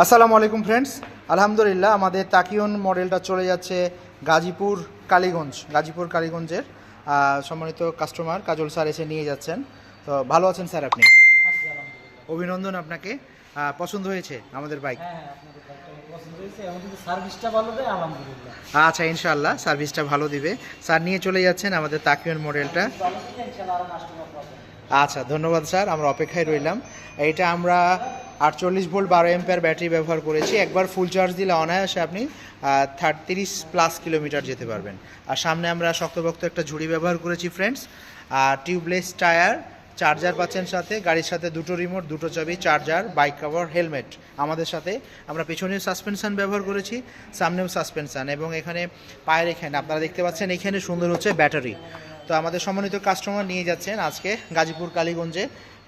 আসসালামু আলাইকুম ফ্রেন্ডস, আলহামদুলিল্লাহ আমাদের তাকিয়ন মডেলটা চলে যাচ্ছে গাজীপুর কালীগঞ্জের সম্মানিত কাস্টমার কাজল স্যার এসে নিয়ে যাচ্ছেন। তো ভালো আছেন স্যার আপনি? আছি আলহামদুলিল্লাহ। অভিনন্দন আপনাকে। পছন্দ হয়েছে আমাদের বাইক? হ্যাঁ, আপনাদের বাইকটা আমার পছন্দ হয়েছে এবং যদি সার্ভিসটা ভালো দেয় আলহামদুলিল্লাহ। আচ্ছা, ইনশাআল্লাহ সার্ভিসটা ভালো দিবে। স্যার নিয়ে চলে যাচ্ছেন আমাদের তাকিয়ন মডেলটা। ভালো দিলে ইনশাআল্লাহ আরো কাস্টমার পাবেন। আচ্ছা, ধন্যবাদ স্যার, আমরা অপেক্ষায় রইলাম। এইটা আমরা 48 ভোল্ট 12 এম্পিয়ার ব্যাটারি ব্যবহার করেছি। একবার ফুল চার্জ দিলে অনায়াসে আপনি 30+ কিলোমিটার যেতে পারবেন। আর সামনে আমরা শক্তপোক্ত একটা ঝুড়ি ব্যবহার করেছি ফ্রেন্ডস। আর টিউবলেস টায়ার, চার্জার পাচ্ছেন সাথে, গাড়ির সাথে দুটো রিমোট, দুটো চাবি, চার্জার, বাইক কভার, হেলমেট আমাদের সাথে। আমরা পেছনেও সাসপেনশন ব্যবহার করেছি, সামনেও সাসপেনশন, এবং এখানে পায়ের এখানে আপনারা দেখতে পাচ্ছেন এখানে সুন্দর হচ্ছে ব্যাটারি। তো আমাদের সম্মানিত কাস্টমার নিয়ে যাচ্ছেন আজকে গাজীপুর কালীগঞ্জে।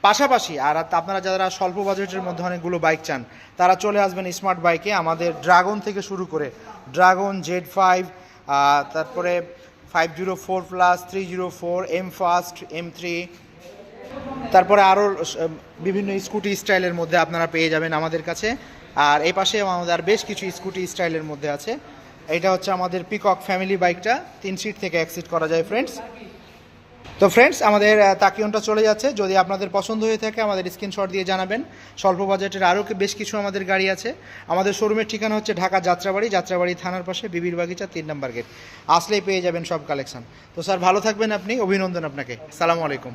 পাশাপাশি আর আপনারা যারা স্বল্প বাজেটের মধ্যে অনেকগুলো বাইক চান তারা চলে আসবেন স্মার্ট বাইকে। আমাদের ড্রাগন থেকে শুরু করে ড্রাগন Z5, তারপরে 504+, 304, এম ফাস্ট, M3, তারপরে আরও বিভিন্ন স্কুটি স্টাইলের মধ্যে আপনারা পেয়ে যাবেন আমাদের কাছে। আর এই পাশে আমাদের বেশ কিছু স্কুটি স্টাইলের মধ্যে আছে। এটা হচ্ছে আমাদের পিকক ফ্যামিলি বাইকটা, 3 সিট থেকে 1 সিট করা যায় ফ্রেন্ডস। তো ফ্রেন্ডস, আমাদের তাকিয়নটা চলে যাচ্ছে। যদি আপনাদের পছন্দ হয়ে থাকে আমাদের স্ক্রিনশট দিয়ে জানাবেন। স্বল্প বাজেটের আরও বেশ কিছু আমাদের গাড়ি আছে। আমাদের শোরুমের ঠিকানা হচ্ছে ঢাকা যাত্রাবাড়ি থানার পাশে বিবির বাগিচা 3 নম্বর গেট। আসলেই পেয়ে যাবেন সব কালেকশন। তো স্যার ভালো থাকবেন আপনি, অভিনন্দন আপনাকে। সালামু আলাইকুম।